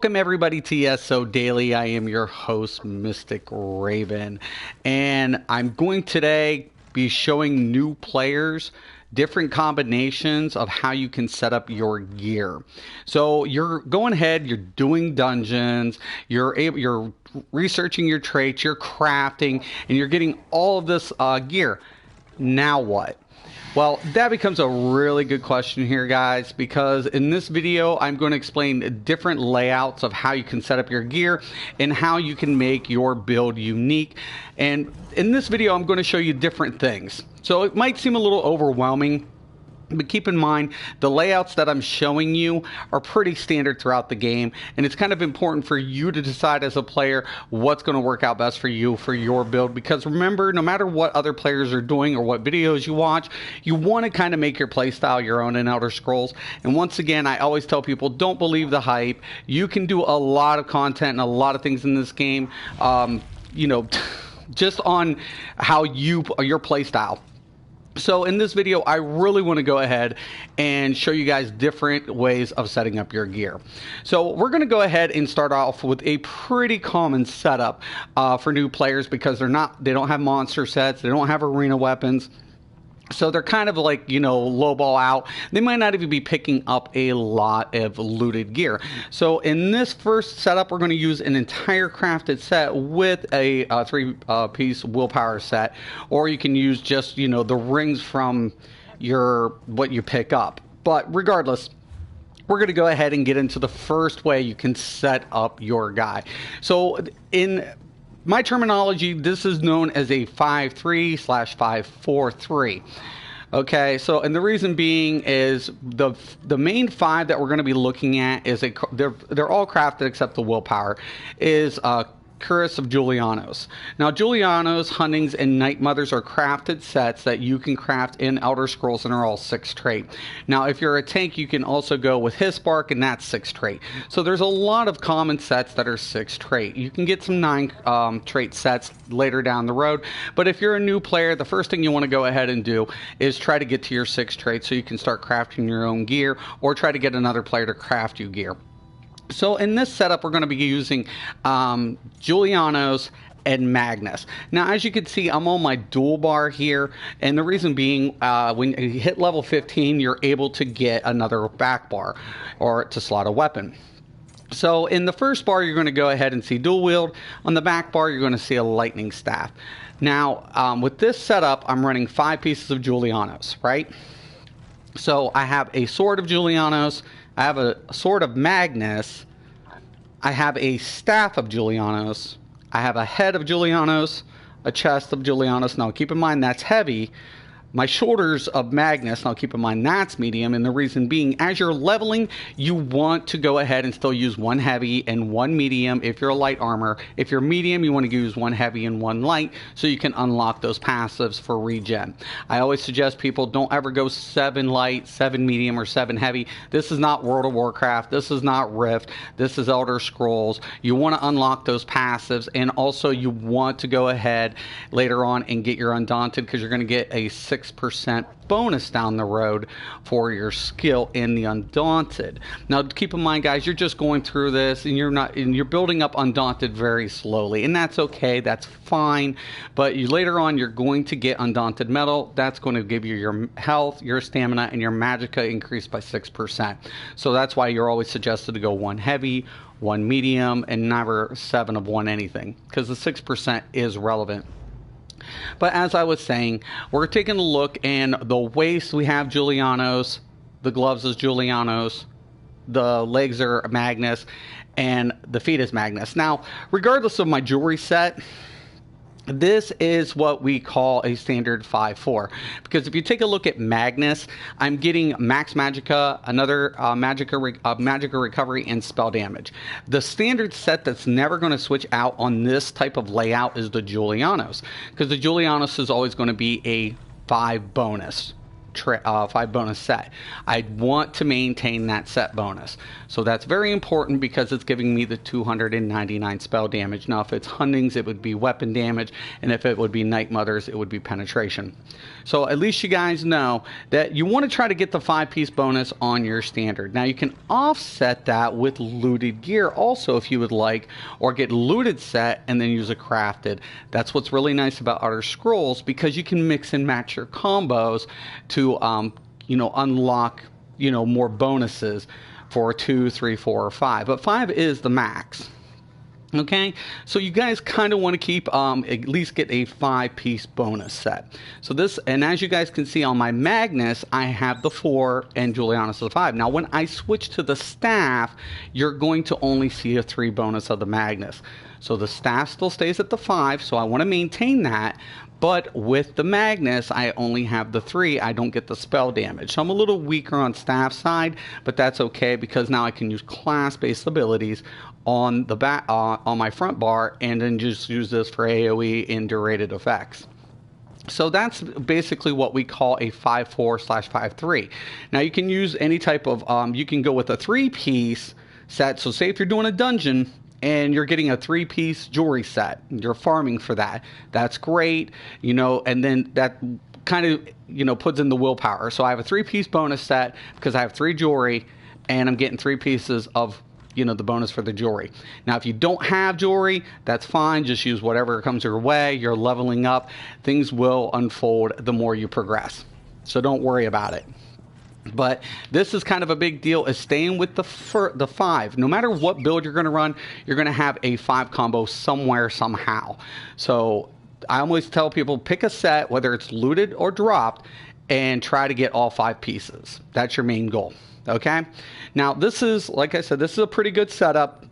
Welcome everybody to ESO Daily. I am your host, Mystic Raven, and I'm going today be showing new players different combinations of how you can set up your gear. So you're going ahead, you're doing dungeons, you're researching your traits, you're crafting, and you're getting all of this gear. Now what? Well, that becomes a really good question here, guys, because in this video, I'm going to explain different layouts of how you can set up your gear and how you can make your build unique. And in this video, I'm going to show you different things. So it might seem a little overwhelming, but keep in mind, the layouts that I'm showing you are pretty standard throughout the game, and it's kind of important for you to decide as a player what's going to work out best for you for your build. Because remember, no matter what other players are doing or what videos you watch, you want to kind of make your playstyle your own in Elder Scrolls. And once again, I always tell people, don't believe the hype. You can do a lot of content and a lot of things in this game, just on how your playstyle. So in this video, I really want to go ahead and show you guys different ways of setting up your gear. So we're going to go ahead and start off with a pretty common setup for new players, because they don't have monster sets, they don't have arena weapons. So they're kind of like, lowball out. They might not even be picking up a lot of looted gear. So in this first setup, we're going to use an entire crafted set with a three-piece willpower set. Or you can use just, the rings from what you pick up. But regardless, we're going to go ahead and get into the first way you can set up your guy. So in my terminology, this is known as a 5-3/5-4-3. Okay, so and the reason being is the main five that we're going to be looking at is they're all crafted except the willpower is Cuirass of Julianos. Now, Julianos, Huntings, and Night Mothers are crafted sets that you can craft in Elder Scrolls and are all 6 trait. Now, if you're a tank, you can also go with Hisbark, and that's 6 trait. So there's a lot of common sets that are 6 trait. You can get some 9 trait sets later down the road, but if you're a new player, the first thing you want to go ahead and do is try to get to your 6 trait so you can start crafting your own gear, or try to get another player to craft you gear. So in this setup, we're going to be using Julianos and Magnus. Now, as you can see, I'm on my dual bar here, and the reason being, when you hit level 15, you're able to get another back bar, or to slot a weapon. So in the first bar, you're going to go ahead and see dual wield. On the back bar, you're going to see a lightning staff. Now, with this setup, I'm running 5 pieces of Julianos, right? So I have a sword of Julianos, I have a sword of Magnus, I have a staff of Julianos, I have a head of Julianos, a chest of Julianos. Now keep in mind that's heavy. My shoulders of Magnus, now keep in mind that's medium, and the reason being, as you're leveling, you want to go ahead and still use 1 heavy and 1 medium if you're a light armor. If you're medium, you want to use 1 heavy and 1 light so you can unlock those passives for regen. I always suggest people don't ever go 7 light, 7 medium, or 7 heavy. This is not World of Warcraft. This is not Rift. This is Elder Scrolls. You want to unlock those passives, and also you want to go ahead later on and get your Undaunted, because you're going to get a 6% bonus down the road for your skill in the Undaunted. Now keep in mind, guys, you're just going through this and you're building up Undaunted very slowly, and that's okay, that's fine. But later on, you're going to get Undaunted Metal. That's going to give you your health, your stamina, and your magicka increased by 6%. So that's why you're always suggested to go 1 heavy, 1 medium, and never 7 of 1 anything, because the 6% is relevant. But as I was saying, we're taking a look, and the waist, we have Julianos, the gloves is Julianos, the legs are Magnus, and the feet is Magnus. Now, regardless of my jewelry set, this is what we call a standard 5-4, because if you take a look at Magnus, I'm getting max magicka, another magicka recovery, and spell damage. The standard set that's never going to switch out on this type of layout is the Julianos, because the Julianos is always going to be a 5 bonus. 5 bonus set. I want to maintain that set bonus. So that's very important because it's giving me the 299 spell damage. Now, if it's Hundings, it would be weapon damage, and if it would be Night Mothers, it would be penetration. So at least you guys know that you want to try to get the 5-piece bonus on your standard. Now, you can offset that with looted gear also if you would like, or get looted set and then use a crafted. That's what's really nice about Elder Scrolls, because you can mix and match your combos to unlock more bonuses for 2, 3, 4, or 5. But 5 is the max. Okay, so you guys kind of want to keep at least get a 5-piece bonus set. So this, and as you guys can see on my Magnus, I have the 4 and Julianus the 5. Now when I switch to the staff, you're going to only see a 3 bonus of the Magnus. So the staff still stays at the 5, so I want to maintain that. But with the Magnus, I only have the 3. I don't get the spell damage. So I'm a little weaker on staff side, but that's okay because now I can use class-based abilities on the back on my front bar, and then just use this for AoE and durated effects. So that's basically what we call a 5-4/5-3. Now you can use any type of you can go with a 3-piece set. So say if you're doing a dungeon and you're getting a 3-piece jewelry set, you're farming for that. That's great, and then that kind of, puts in the willpower. So I have a 3-piece bonus set because I have 3 jewelry and I'm getting 3 pieces of, the bonus for the jewelry. Now, if you don't have jewelry, that's fine. Just use whatever comes your way. You're leveling up. Things will unfold the more you progress. So don't worry about it. But this is kind of a big deal, is staying with the 5. No matter what build you're going to run, you're going to have a 5 combo somewhere, somehow. So I always tell people, pick a set, whether it's looted or dropped, and try to get all 5 pieces. That's your main goal. Okay? Now, this is, like I said, this is a pretty good setup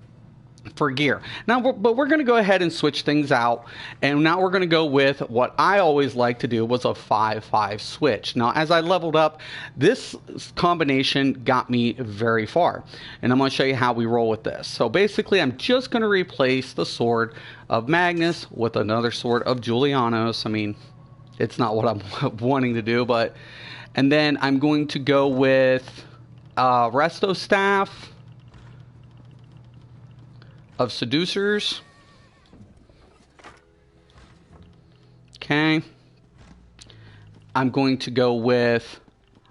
for gear. Now, but we're going to go ahead and switch things out, and now we're going to go with what I always like to do, was a 5-5 switch. Now, as I leveled up, this combination got me very far, and I'm going to show you how we roll with this. So basically, I'm just going to replace the sword of Magnus with another sword of Julianus. I mean, it's not what I'm wanting to do, but, and then I'm going to go with Resto Staff of Seducers. Okay. I'm going to go with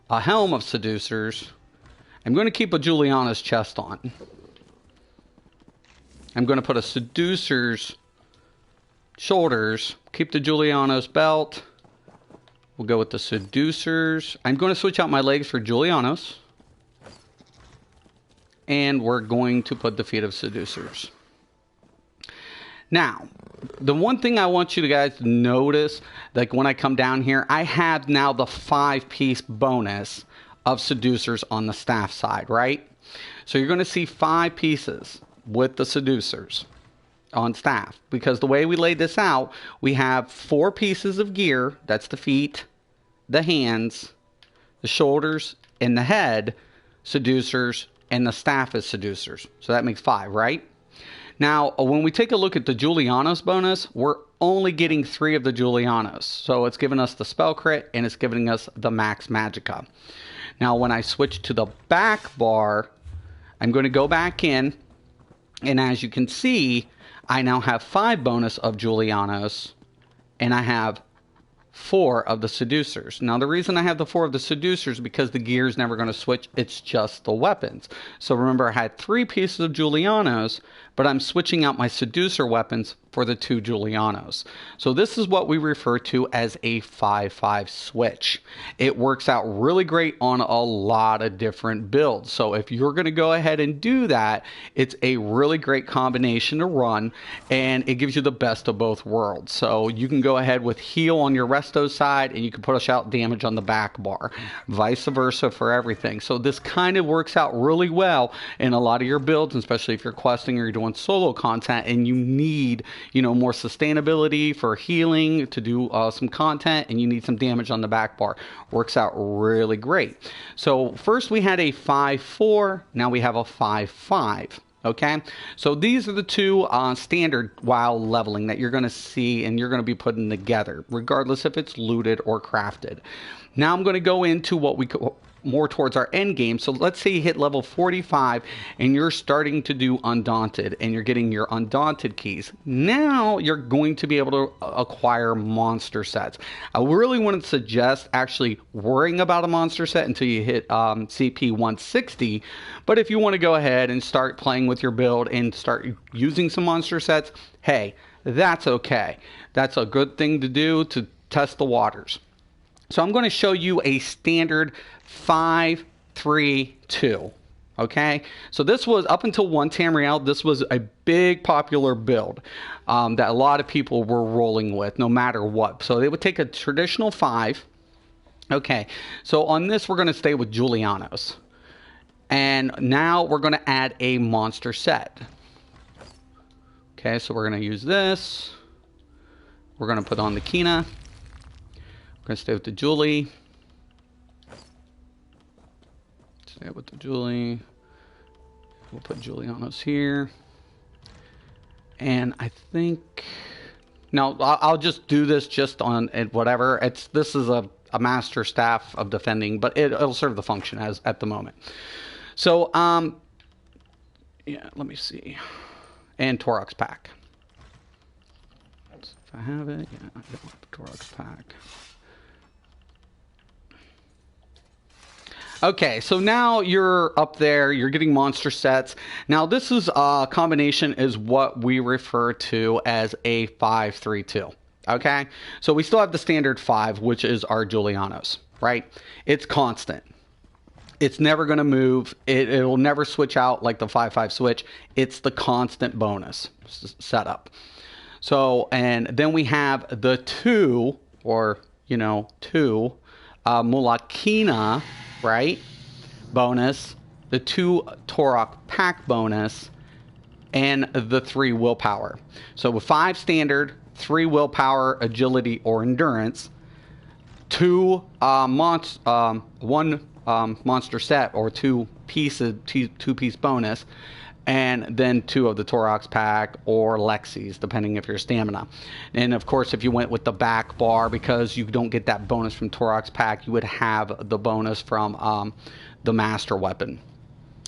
a Helm of Seducers. I'm going to keep a Julianus chest on. I'm going to put a Seducer's shoulders. Keep the Julianus belt. We'll go with the Seducers. I'm going to switch out my legs for Julianus. And we're going to put the feet of Seducers. Now, the one thing I want you guys to notice, like when I come down here, I have now the 5-piece bonus of Seducers on the staff side, right? So you're going to see 5 pieces with the Seducers on staff, because the way we laid this out, we have 4 pieces of gear. That's the feet, the hands, the shoulders, and the head, Seducers, and the staff is Seducers. So that makes 5, right? Now, when we take a look at the Julianus bonus, we're only getting 3 of the Julianus. So it's giving us the spell crit, and it's giving us the max magicka. Now, when I switch to the back bar, I'm going to go back in, and as you can see, I now have 5 bonus of Julianus, and I have 4 of the Seducers. Now, the reason I have the 4 of the Seducers is because the gear is never going to switch. It's just the weapons. So remember, I had 3 pieces of Julianus, but I'm switching out my Seducer weapons for the 2 Julianus. So this is what we refer to as a 5-5 switch. It works out really great on a lot of different builds. So if you're going to go ahead and do that, it's a really great combination to run, and it gives you the best of both worlds. So you can go ahead with heal on your Resto side, and you can push out damage on the back bar. Vice versa for everything. So this kind of works out really well in a lot of your builds, especially if you're questing or you're doing solo content and you need, more sustainability for healing to do some content, and you need some damage on the back bar. Works out really great. So first we had a 5-4, now we have a 5-5. Okay, so these are the 2 standard while leveling that you're going to see and you're going to be putting together, regardless if it's looted or crafted. Now I'm going to go into what we call more towards our end game. So let's say you hit level 45 and you're starting to do Undaunted and you're getting your Undaunted keys. Now you're going to be able to acquire monster sets. I really wouldn't suggest actually worrying about a monster set until you hit CP 160. But if you want to go ahead and start playing with your build and start using some monster sets, hey, that's okay. That's a good thing to do to test the waters. So I'm going to show you a standard 5-3-2. Okay, so this was up until one Tamriel. This was a big popular build that a lot of people were rolling with, no matter what. So they would take a traditional 5. Okay, so on this we're going to stay with Julianos, and now we're going to add a monster set. Okay, so we're going to use this. We're going to put on the Kina. We're going to stay with the Julie. Stay with the Julie. We'll put Julianos here. And I think... No, I'll just do this just on it, whatever. This is a master staff of defending, but it'll serve the function as at the moment. So, yeah, let me see. And Taurox pack. If I have it, yeah, I don't have a Taurox pack. Okay, so now you're up there, you're getting monster sets. Now this is a combination is what we refer to as a 5-3-2. Okay, so we still have the standard 5, which is our Julianos, right? It's constant. It's never going to move. It will never switch out like the 5-5 switch. It's the constant bonus setup. So, and then we have the 2, or, you know, 2 Mulakina, right? Bonus, the 2 Taurox pack bonus, and the 3 willpower. So with 5 standard, 3 willpower, agility, or endurance, 1 monster set or 2 piece bonus, and then 2 of the Taurox pack or Lexi's, depending if you're stamina. And of course, if you went with the back bar, because you don't get that bonus from Taurox pack, you would have the bonus from the master weapon.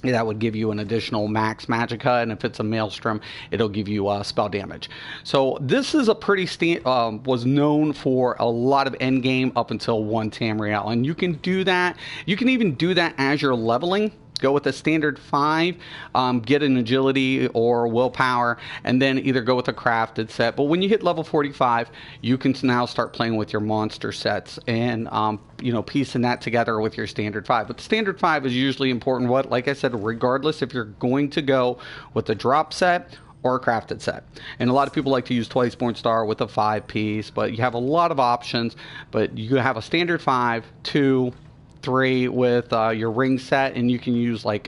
That would give you an additional max magicka, and if it's a maelstrom, it'll give you spell damage. So this is a pretty was known for a lot of end game up until 1 Tamriel, and you can do that. You can even do that as you're leveling. Go with a standard 5, get an agility or willpower, and then either go with a crafted set. But when you hit level 45, you can now start playing with your monster sets and, you know, piecing that together with your standard 5. But the standard 5 is usually important, like I said, regardless if you're going to go with a drop set or a crafted set. And a lot of people like to use Twiceborn Star with a 5-piece, but you have a lot of options. But you have a standard 5, 2, 3 with your ring set, and you can use like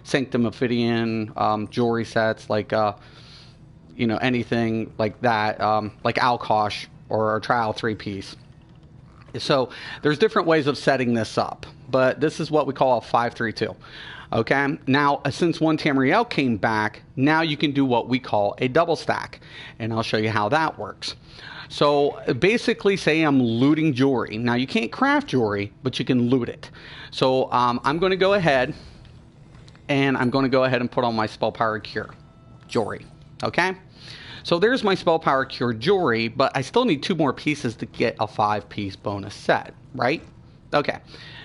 Sanctum Ophidian jewelry sets, like you know, anything like that, like Alkosh or a Trial 3-piece. So there's different ways of setting this up, but this is what we call a 5-3-2. Okay, now since 1 Tamriel came back, now you can do what we call a double stack, and I'll show you how that works. So basically, say I'm looting jewelry. Now you can't craft jewelry, but you can loot it. So I'm going to go ahead and put on my Spell Power Cure jewelry. Okay, so there's my Spell Power Cure jewelry, but I still need 2 more pieces to get a 5-piece bonus set, right? Okay,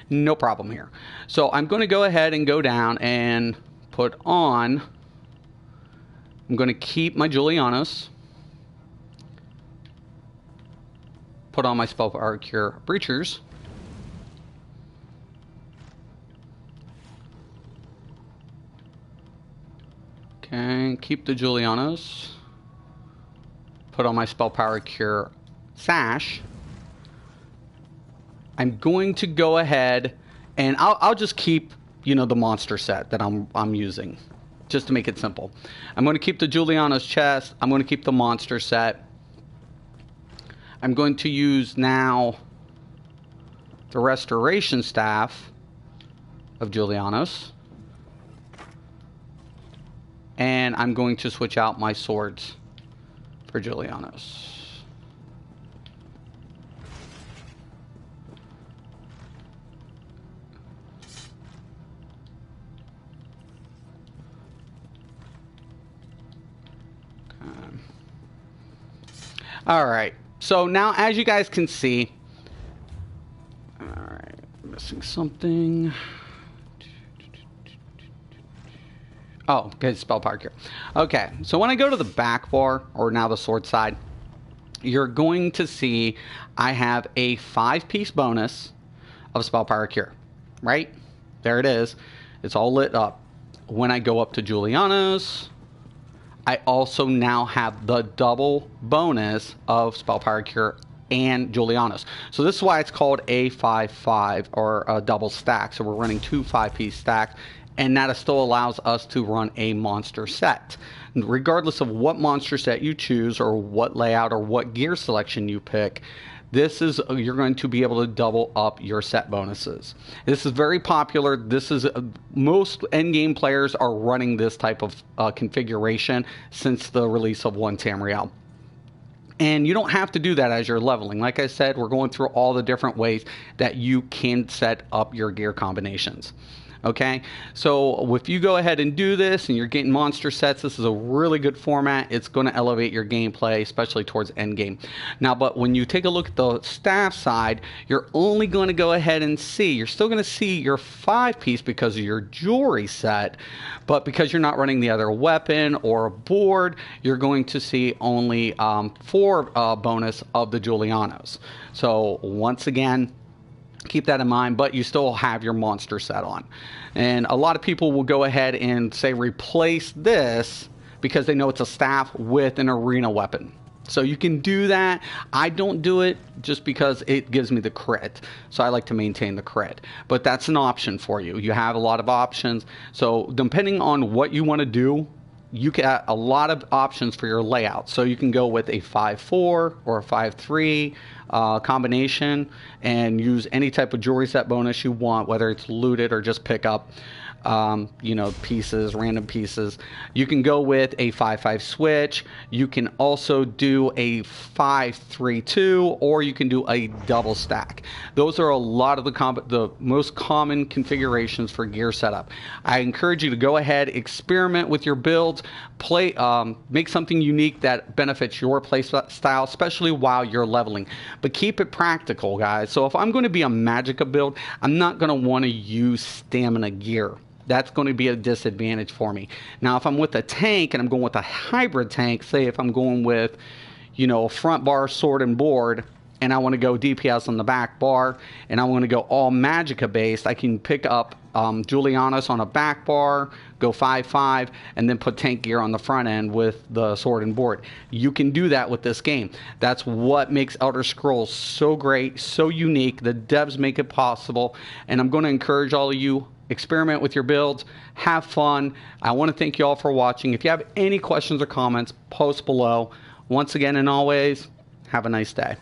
no problem here. So I'm going to go ahead and go down and put on, I'm going to keep my Julianos. Put on my Spell Power Cure Breachers. Okay, keep the Julianos. Put on my Spell Power Cure Sash. I'm going to go ahead and I'll just keep, you know, the monster set that I'm using, just to make it simple. I'm going to keep the Julianos chest. I'm going to keep the monster set. I'm going to use now the Restoration Staff of Julianos. And I'm going to switch out my swords for Julianos. All right. So now, as you guys can see, all right, missing something. Oh, okay, spell power cure. Okay, so when I go to the back bar, or now the sword side, you're going to see I have a 5-piece bonus of spell power cure. Right? There it is. It's all lit up. When I go up to Julianos, I also now have the double bonus of spell power cure and Julianos. So this is why it's called a 5-5 or a double stack. So we're running 2 5-piece stacks, and that still allows us to run a monster set. Regardless of what monster set you choose or what layout or what gear selection you pick, you're going to be able to double up your set bonuses. This is very popular. This is most endgame players are running this type of configuration since the release of 1 Tamriel. And you don't have to do that as you're leveling. Like I said, we're going through all the different ways that you can set up your gear combinations. Okay, so if you go ahead and do this and you're getting monster sets, this is a really good format. It's going to elevate your gameplay, especially towards endgame. Now, but when you take a look at the staff side, you're only going to go ahead and see, you're still going to see your 5-piece because of your jewelry set, but because you're not running the other weapon or a board, you're going to see only 4 bonus of the Julianos. So once again, keep that in mind, but you still have your monster set on. And a lot of people will go ahead and say replace this because they know it's a staff with an arena weapon. So you can do that. I don't do it just because it gives me the crit. So I like to maintain the crit. But that's an option for you. You have a lot of options. So depending on what you want to do, you get a lot of options for your layout. So you can go with a 5-4 or a 5-3 combination and use any type of jewelry set bonus you want, whether it's looted or just pick up pieces, random pieces. You can go with a 5-5 switch. You can also do a 5-3-2, or you can do a double stack. Those are a lot of the most common configurations for gear setup. I encourage you to go ahead, experiment with your builds, make something unique that benefits your play style, especially while you're leveling. But keep it practical, guys. So if I'm going to be a Magicka build, I'm not going to want to use stamina gear. That's going to be a disadvantage for me. Now, if I'm with a tank and I'm going with a hybrid tank, say if I'm going with, a front bar, sword, and board, and I want to go DPS on the back bar, and I want to go all Magicka based, I can pick up Julianos on a back bar, go 5-5, and then put tank gear on the front end with the sword and board. You can do that with this game. That's what makes Elder Scrolls so great, so unique. The devs make it possible, and I'm going to encourage all of you, experiment with your builds, have fun. I want to thank you all for watching. If you have any questions or comments, post below. Once again and always, have a nice day.